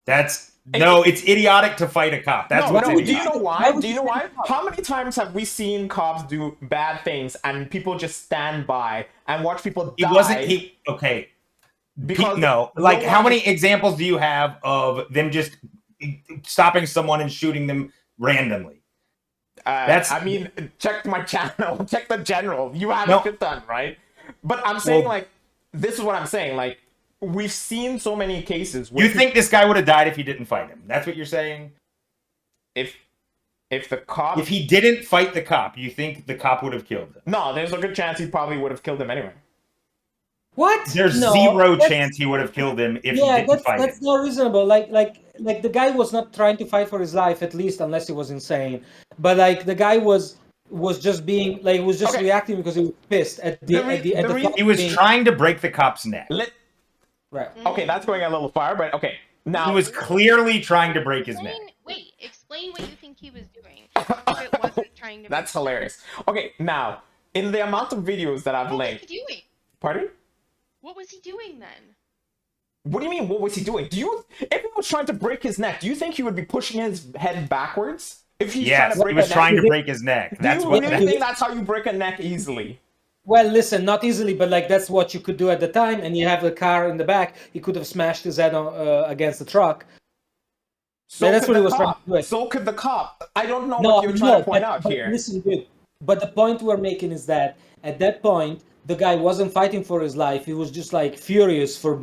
That's no, it's idiotic to fight a cop. That's No, what's no. Do you idiotic. know Why why? would Do you you know say why? no? How many times have we seen cops do bad things and people just stand by and watch people He wasn't die he okay. because No, no like how one many examples do you have of them just stopping someone and shooting them randomly? That's I mean, check my channel, check the general. You have a no. shit ton, right? But I'm saying, Well, like, this is what I'm saying. Like, we've seen so many cases where you think this guy would have died if he didn't fight him? That's what you're saying? if if the cop, If he didn't fight the cop, you think the cop would have killed him? no, there's a good chance he probably would have killed him anyway. What? There's No, zero that's- chance he would have killed him if he Yeah, didn't fight that's him. not reasonable. Like the guy was not trying to fight for his life, at least unless he was insane. But like the guy was just being like was just Okay. reacting because he was pissed at the The re- at the at the the reason- thought He of was being- trying to break the cop's neck. right. Okay, that's going a little far, but okay. Now, He was clearly trying to break his neck. Explain what you think he was doing. If it wasn't trying to. that's hilarious. Okay, now, in the amount of videos that I've What was linked, he doing? pardon? What was he doing then? What do you mean? What was he doing? If he was trying to break his neck, do you think he would be pushing his head backwards? If he's trying Yes, to break he was a neck, trying to break his neck. do That's you what. really think that's how you break a neck easily? Well, listen, not easily, but like that's what you could do at the time, and you have the car in the back. He could have smashed his head against the truck. So that's could what he the was trying cop. to do. So could the cop. I don't know No, what you're trying to point but, out but here. listen, dude. But the point we're making is that at that point, the guy wasn't fighting for his life. He was just like furious for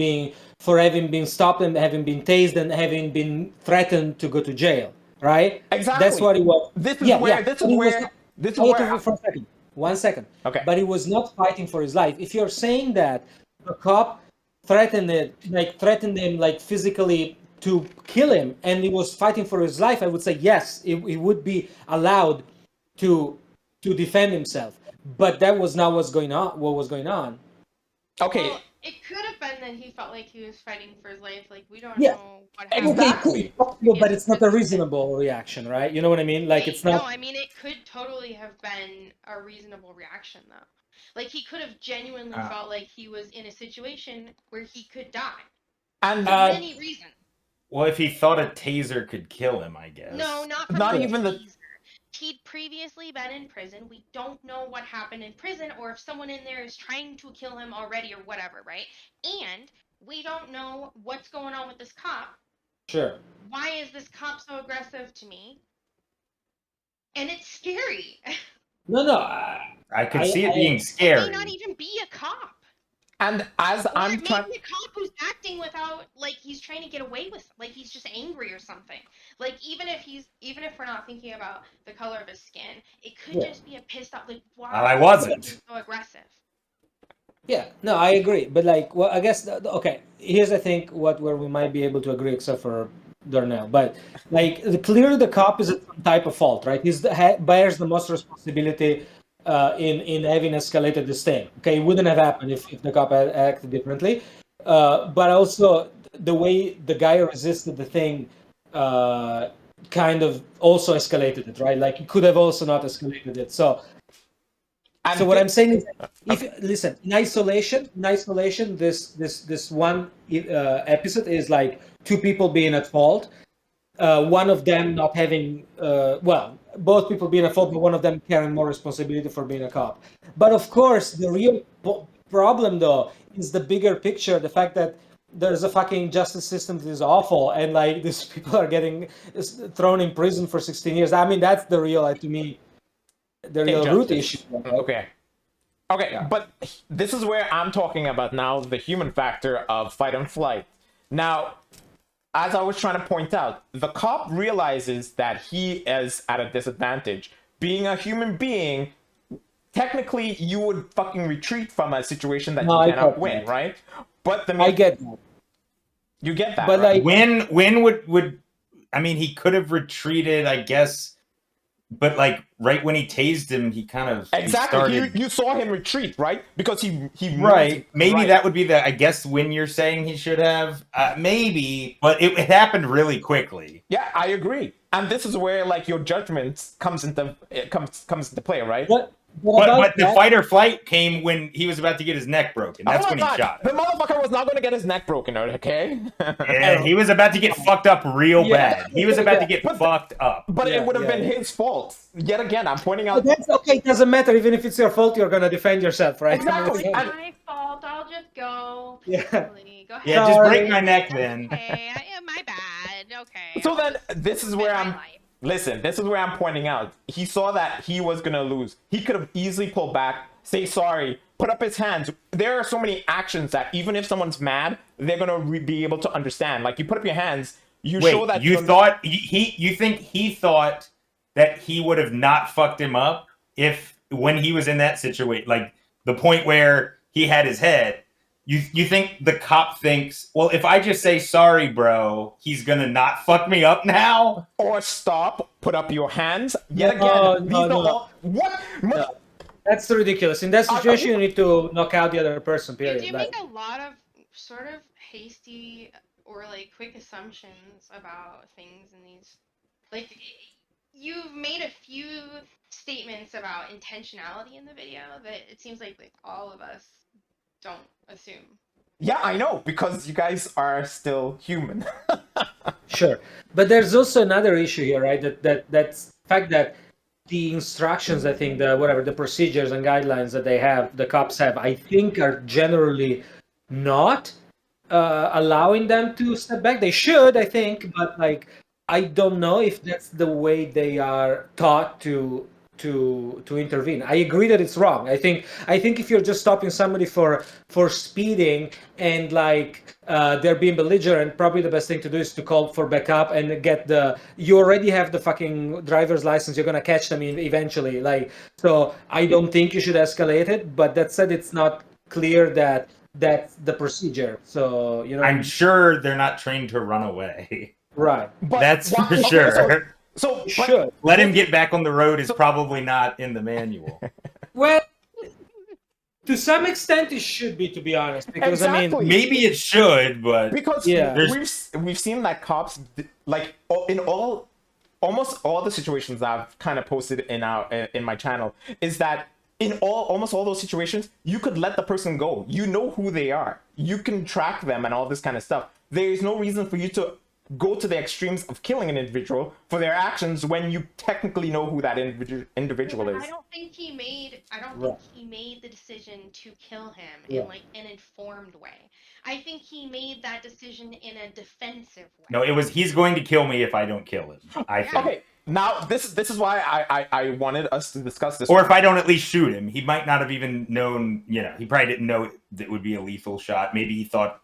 having been stopped and having been tased and having been threatened to go to jail. Right? Exactly. That's what he was. This is where. This is But he was where. not- This is Wait where. for a second. 1 second. Okay. But he was not fighting for his life. If you're saying that the cop threatened him like physically to kill him, and he was fighting for his life, I would say yes, he would be allowed to defend himself. But that was not what's going on. What was going on? Okay. Well, it could have been that he felt like he was fighting for his life. Like we don't Yeah. know what happened. Exactly. Okay, but it's not a reasonable reaction, right? You know what I mean? Like it's No, not. I mean it could totally have been a reasonable reaction though. Like he could have genuinely felt like he was in a situation where he could die And for many reasons. Well, if he thought a taser could kill him, I guess. No, not Not from even the- taser. He'd previously been in prison. We don't know what happened in prison or if someone in there is trying to kill him already or whatever, right? And we don't know what's going on with this cop. Sure. Why is this cop so aggressive to me? And it's scary. No. I could see it I- being May scary. not even be a cop. and as Or I'm it may trying. be a cop who's acting without, like he's trying to get away with, like he's just angry or something. Like even if we're not thinking about the color of his skin, it could Yeah. just be a pissed off. Like why? Well, I wasn't. is he so aggressive. Yeah, no, I agree. But like, well, I guess okay. Here's I think where we might be able to agree, except for Darnell. But like, clearly the cop is at some type of fault, right? Bears the most responsibility in having escalated this thing. Okay, it wouldn't have happened if the cop had acted differently. But also the way the guy resisted the thing kind of also escalated it, right? Like, he could have also not escalated it. So what I'm saying is, if listen, in isolation, this one episode is like two people being at fault, one of them not having, both people being at fault, but one of them carrying more responsibility for being a cop. But of course, the real problem though is the bigger picture, the fact that there's a fucking justice system that is awful, and like these people are getting thrown in prison for 16 years. I mean, that's the real, to me, the real root issue. Okay. Okay, but this is where I'm talking about now the human factor of fight and flight. Now, as I was trying to point out, the cop realizes that he is at a disadvantage. Being a human being, technically you would fucking retreat from a situation that No, I you cannot get win, that. right? But I get that. you get that, But right? like, When would I mean he could have retreated, I guess, but like right when he tased him, he kind of Exactly. started, You saw him retreat, right? Because he right. moved, Maybe right. that would be the, I guess, when you're saying he should have, maybe, but it happened really quickly. Yeah, I agree. And this is where like your judgment comes into play, right? But the fight or flight came when he was about to get his neck broken. That's Oh when my he God. shot The him. motherfucker was not going to get his neck broken, okay? And he was about to get fucked up real Yeah. bad. He was about to get But- fucked up. But Yeah, it would have yeah, been yeah. his fault. Yet again, I'm pointing But out. that's okay. It doesn't matter. Even if it's your fault, you're gonna defend yourself, right? Exactly. it's- And- My fault. I'll just go. Yeah. peacefully. Go ahead. Yeah, just break Sorry. my neck then. Okay, my bad. Okay. So I'll then, just this is live where my I'm. life. Listen, this is where I'm pointing out. He saw that he was gonna lose. He could have easily pulled back, say sorry, put up his hands. There are so many actions that even if someone's mad, they're gonna be able to understand. Like you put up your hands, you show Wait, that you you're- thought you think he thought that he would have not fucked him up if when he was in that situation, like the point where he had his head. You think the cop thinks, well, if I just say sorry, bro, he's gonna not fuck me up now? or stop, put up your hands. Yet No, again, no, these are no. all what. No. That's ridiculous. In that situation, you need to knock out the other person. You Period. do Like, make a lot of sort of hasty or like quick assumptions about things in these. Like, you've made a few statements about intentionality in the video that it seems like all of us don't assume. Yeah, I know because you guys are still human. Sure, but there's also another issue here, right? That's the fact that the instructions, I think, the procedures and guidelines that the cops have, I think, are generally not allowing them to step back. They should, I think, but like, I don't know if that's the way they are taught to intervene. I agree that it's wrong. I think if you're just stopping somebody for speeding and like they're being belligerent, probably the best thing to do is to call for backup and get you already have the fucking driver's license. You're gonna catch them eventually. Like, so I don't think you should escalate it. But that said, it's not clear that that's the procedure. So I'm sure they're not trained to run away. right. But That's why- for okay, sure. So, but- Should. Let him get back on the road is probably not in the manual. Well, to some extent, it should be, to be honest, because I Exactly. mean, Maybe it should, but because Yeah. we've seen that cops like in almost all the situations I've kind of posted in my channel is that in almost all those situations you could let the person go. You know who they are. You can track them and all this kind of stuff. There is no reason for you to go to the extremes of killing an individual for their actions when you technically know who that individual is. I don't think he made. I don't Right. think he made the decision to kill him Yeah. in like an informed way. I think he made that decision in a defensive way. no, it was he's going to kill me if I don't kill him. I think. Okay, now this is why I wanted us to discuss this. Or if I don't at least shoot him, he might not have even known. He probably didn't know that it would be a lethal shot. Maybe he thought,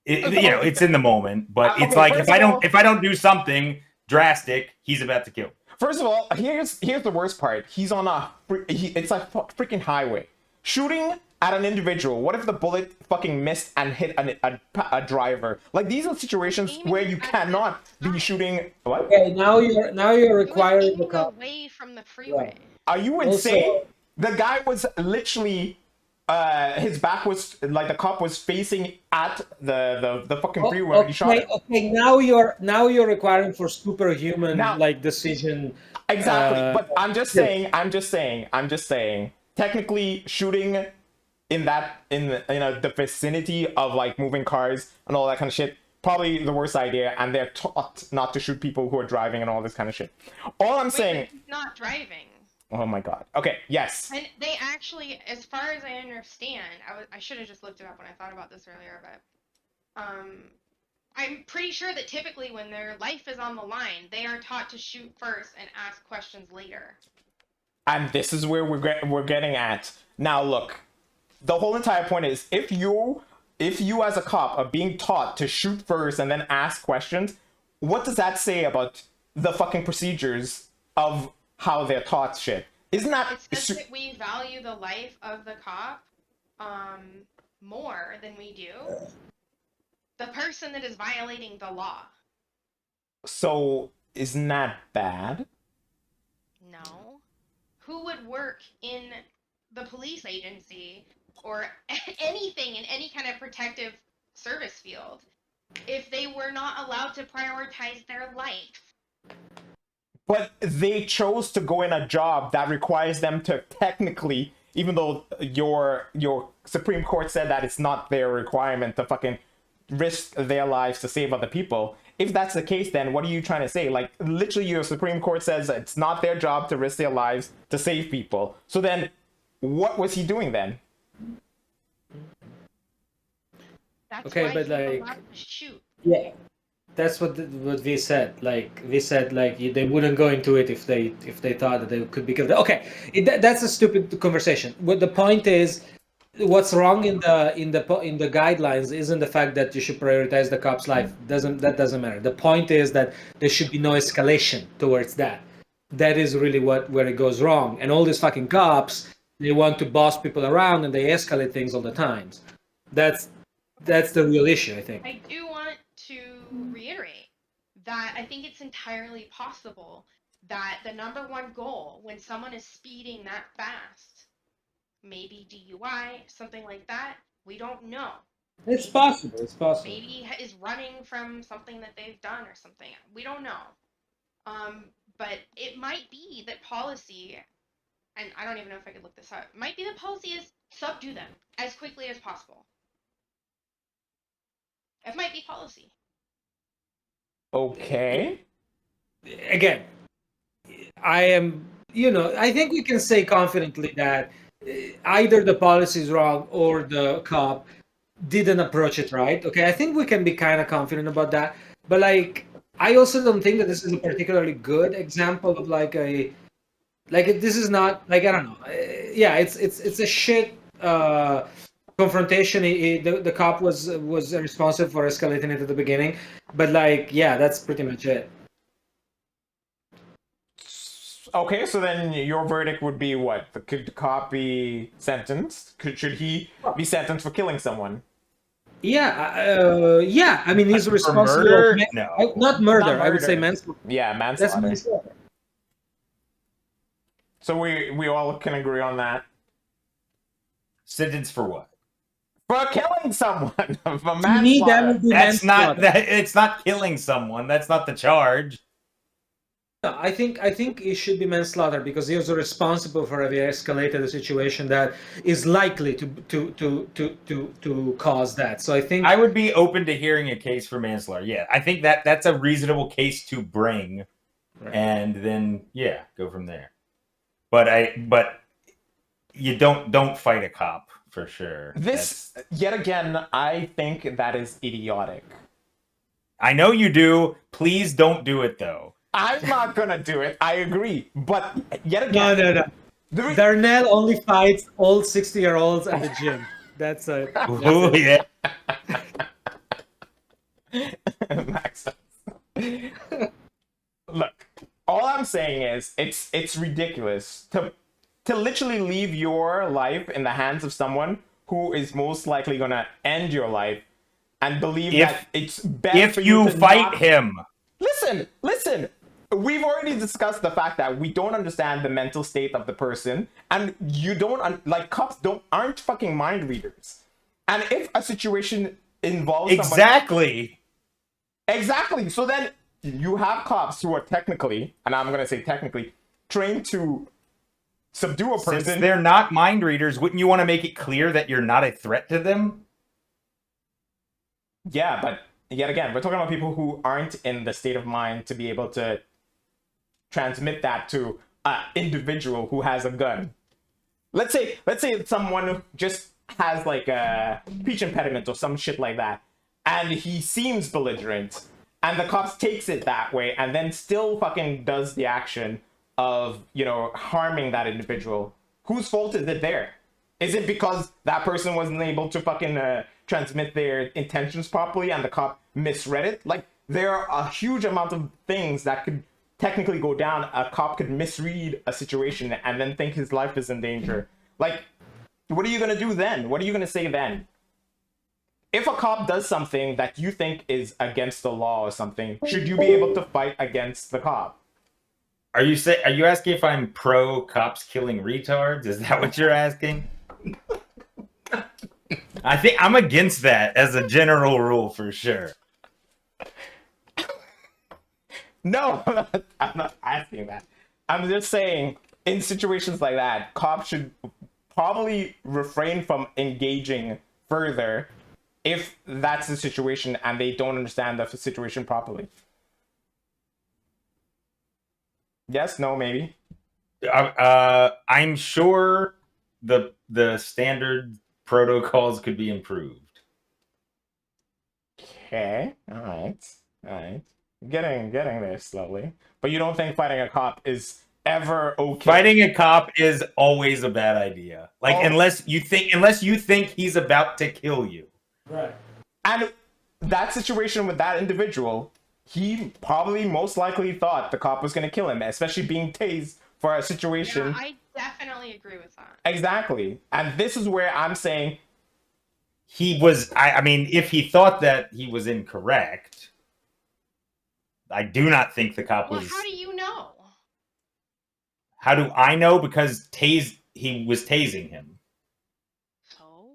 it's in the moment. But Okay, it's like first if I don't do something drastic, he's about to kill me. First of all, here's the worst part. He's on it's a freaking highway, shooting at an individual. What if the bullet fucking missed and hit a driver? Like, these are situations Aiming where you at the cannot be side. shooting. What? okay, now you're It was requiring the aiming cop. away from the freeway. Are you Also- insane? The guy was literally. His back was like the cop was facing at the fucking freeway when he shot him. Okay, now you're requiring for superhuman Now- like decision. Exactly, but I'm just yeah. saying. Technically, shooting in the vicinity of like moving cars and all that kind of shit, probably the worst idea. And they're taught not to shoot people who are driving and all this kind of shit. All I'm Wait, saying. but he's not driving. Oh my god. Okay. Yes. And they actually, as far as I understand, I should have just looked it up when I thought about this earlier, but I'm pretty sure that typically when their life is on the line, they are taught to shoot first and ask questions later. And this is where we're getting at. Now look, the whole entire point is if you as a cop are being taught to shoot first and then ask questions, what does that say about the fucking procedures of how they're taught shit? Isn't that It says that we value the life of the cop more than we do the person that is violating the law. so? Isn't that bad? No. Who would work in the police agency or anything in any kind of protective service field if they were not allowed to prioritize their life? but they chose to go in a job that requires them to technically, even though your Supreme Court said that it's not their requirement to fucking risk their lives to save other people. If that's the case, then what are you trying to say? Like, literally, your Supreme Court says it's not their job to risk their lives to save people. So then, what was he doing then? That's Okay, why but, he was like- allowed to shoot. Yeah, that's what we said. Like we said, like they wouldn't go into it if they thought that they could be killed. Okay, that's a stupid conversation. What the point is, what's wrong in the guidelines isn't the fact that you should prioritize the cop's life. That doesn't matter. The point is that there should be no escalation towards that. That is really where it goes wrong. And all these fucking cops, they want to boss people around and they escalate things all the time. That's the real issue, I think. I do want to reiterate that I think it's entirely possible that the number one goal when someone is speeding that fast, maybe DUI, something like that, we don't know. It's possible. It's possible. Maybe is running from something that they've done or something. We don't know. But it might be that policy, and I don't even know if I could look this up, it might be that policy is subdue them as quickly as possible. It might be policy. Okay. Again, I think we can say confidently that either the policy is wrong or the cop didn't approach it right. Okay, I think we can be kind of confident about that. But like, I also don't think that this is a particularly good example of this is not like, I don't know. Yeah, it's a shit confrontation. The cop was responsible for escalating it at the beginning, but like, yeah, that's pretty much it. Okay, so then your verdict would be what? Could the cop be sentenced? Should he be sentenced for killing someone? Yeah, yeah. I mean, he's For responsible. murder? No. Not murder. Not I would say murder. manslaughter. Yeah, That's manslaughter. manslaughter. So we all can agree on that. Sentence for what? For killing someone, for To me, that manslaughter. would be That's not manslaughter. that. It's not killing someone. That's not the charge. No, I think it should be manslaughter because he was responsible for having escalated a situation that is likely to cause that. So I think I would be open to hearing a case for manslaughter. Yeah, I think that's a reasonable case to bring, Right. and then go from there. But you don't fight a cop for sure. This, yet again, I think that is idiotic. I know you do. Please don't do it though. I'm not gonna do it. I agree, but yet no. again, the Darnell only fights old 60-year-olds at the gym. That's it. Ooh, yeah. Max. Look, all I'm saying is it's ridiculous to literally leave your life in the hands of someone who is most likely gonna end your life and believe that it's better If for you to fight not... him, Listen. We've already discussed the fact that we don't understand the mental state of the person, and you don't like cops aren't fucking mind readers. And if a situation involves exactly. exactly, so then you have cops who are technically, and I'm gonna say technically, trained to subdue a person. Since they're not mind readers, wouldn't you want to make it clear that you're not a threat to them? Yeah, but yet again, we're talking about people who aren't in the state of mind to be able to transmit that to an individual who has a gun. Let's say someone who just has like a speech impediment or some shit like that, and he seems belligerent, and the cops takes it that way, and then still fucking does the action of, harming that individual. Whose fault is it there? Is it because that person wasn't able to fucking transmit their intentions properly and the cop misread it? Like, there are a huge amount of things that could technically go down. A cop could misread a situation and then think his life is in danger. Like, what are you gonna do then? What are you gonna say then? If a cop does something that you think is against the law or something, should you be able to fight against the cop? Are you asking if I'm pro cops killing retards? Is that what you're asking? I think I'm against that as a general rule for sure. No, I'm not asking that. I'm just saying, in situations like that, cops should probably refrain from engaging further if that's the situation and they don't understand the situation properly. Yes, no, maybe. I'm sure the standard protocols could be improved. Okay, all right. Getting there slowly. But you don't think fighting a cop is ever okay? Fighting a cop is always a bad idea. Like Oh. unless you think he's about to kill you. Right. And that situation with that individual, he probably most likely thought the cop was going to kill him, especially being tased for a situation. Yeah, I definitely agree with that. Exactly. And this is where I'm saying He was. I mean, if he thought that he was incorrect, I do not think the cop Well, was. how do you know? How do I know? Because he was tasing him. So?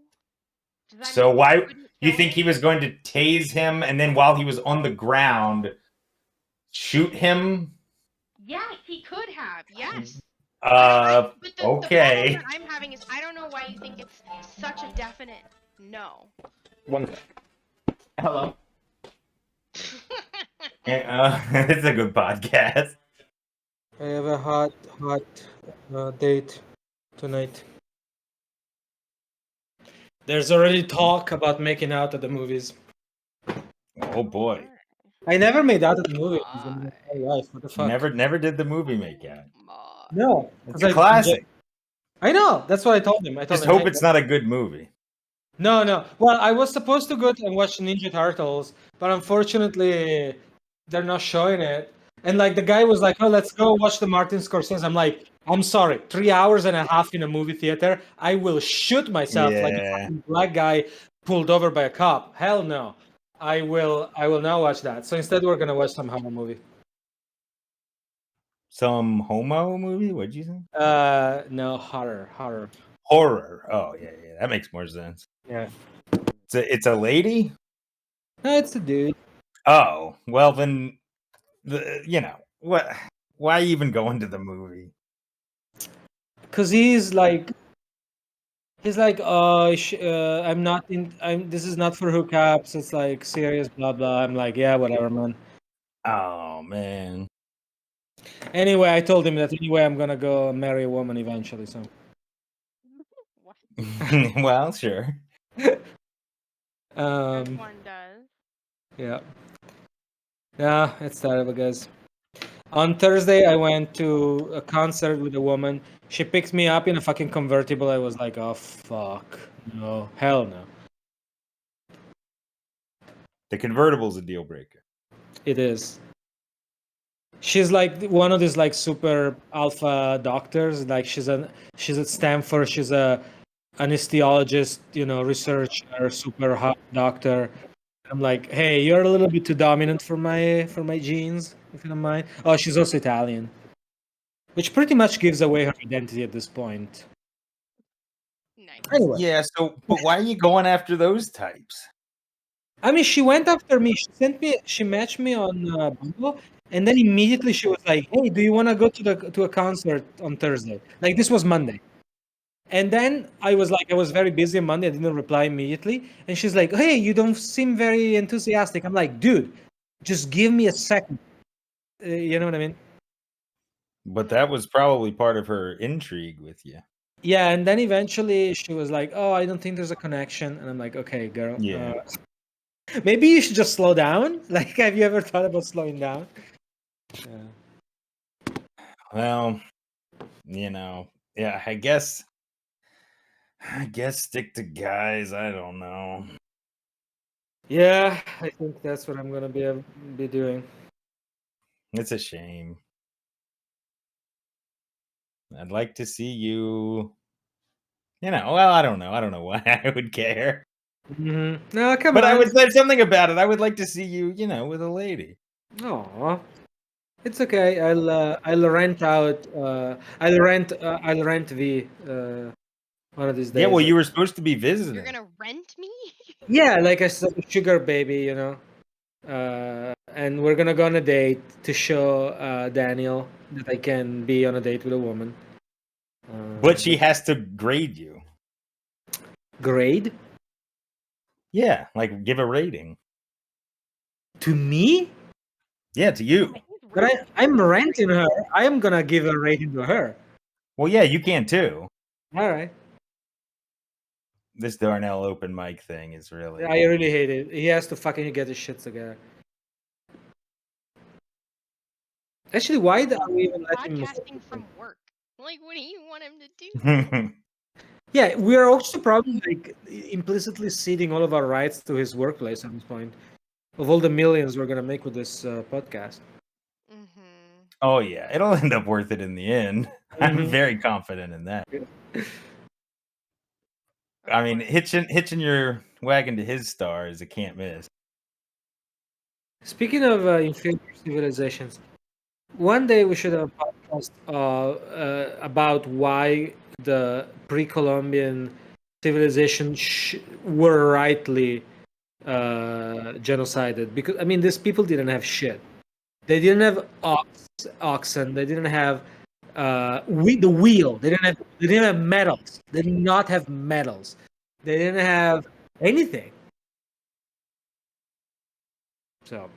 Does that So mean why you wouldn't you kill think him? he was going to tase him and then while he was on the ground shoot him? Yes, he could have. Yes. Uh, But the okay. problem that I'm having is I don't know why you think it's such a definite no. one. Hello. It's a good podcast. I have a hot date tonight. There's already talk about making out at the movies. Oh boy, I never made out at the movies in my life. What the fuck? never did the movie make out. No, It's 'cause a classic. I know. That's what I told him. I told Just him, hope "Hey, it's not a good movie. No. Well, I was supposed to go and watch Ninja Turtles, but unfortunately, they're not showing it. And like the guy was like, "Oh, let's go watch the Martin Scorsese." I'm like, "I'm sorry, 3 hours and a half in a movie theater. I will shoot myself like a Yeah. fucking black guy pulled over by a cop. Hell no. I will not watch that. So instead, we're gonna watch some horror movie. Some homo movie? What'd you say? No, horror. Horror. Oh yeah, that makes more sense. Yeah. It's a lady. No, it's a dude. Oh well, then what? Why even go into the movie? Cause he's like, oh, I'm not in. This is not for hookups. It's like serious, blah blah. I'm like, yeah, whatever, man. Oh man. Anyway, I told him that anyway, I'm gonna go marry a woman eventually. So. What? Well, sure. One does. Yeah. Yeah, it's terrible, guys. On Thursday, I went to a concert with a woman. She picked me up in a fucking convertible. I was like, oh fuck, no, hell no. The convertible's a deal breaker. It is. She's like one of these like super alpha doctors. Like she's at Stanford. She's a anesthesiologist, researcher, super hot doctor. I'm like, hey, you're a little bit too dominant for my genes, if you don't mind. Oh, she's also Italian, which pretty much gives away her identity at this point. Nice. Anyway, Yeah. So, but why are you going after those types? I mean, she went after me. She matched me on Bumble, and then immediately she was like, "Hey, do you want to go to a concert on Thursday?" Like this was Monday, and then I was very busy on Monday. I didn't reply immediately, and she's like, "Hey, you don't seem very enthusiastic." I'm like, "Dude, just give me a second." You know what I mean? But that was probably part of her intrigue with you. Yeah, and then eventually she was like, "Oh, I don't think there's a connection," and I'm like, "Okay, girl. Yeah. Maybe you should just slow down. Like, have you ever thought about slowing down?" Yeah. Well, yeah. I guess stick to guys. I don't know. Yeah, I think that's what I'm gonna be doing. It's a shame. I'd like to see you. Well, I don't know. I don't know why I would care. Mm-hmm. No, come But on. I would say something about it. I would like to see you, with a lady. Aw. It's okay. I'll rent out. I'll rent V. One of these days. Yeah, well, you were supposed to be visiting. You're gonna rent me? Yeah, like a sugar baby, and we're gonna go on a date to show Daniel that I can be on a date with a woman. But she has to grade you. Grade Yeah, like give a rating. to me, Yeah, to you. but I'm renting her. I am gonna give a rating to her. Well, yeah, you can too. All right. This Darnell open mic thing is really. I really hate it. He has to fucking get his shit together. Actually, why are we even letting him? Podcasting from work. Like, what do you want him to do? Yeah, we're also probably like implicitly ceding all of our rights to his workplace at this point. Of all the millions we're gonna make with this podcast. Mm-hmm. Oh yeah, it'll end up worth it in the end. I'm Mhm. very confident in that. I mean, hitching your wagon to his star is a can't miss. Speaking of inferior civilizations, one day we should have a podcast about why the pre-Columbian civilization were rightly genocided. Because I mean, these people didn't have shit. They didn't have oxen. They didn't have the wheel. They didn't have metals. They did not have metals. They didn't have anything. So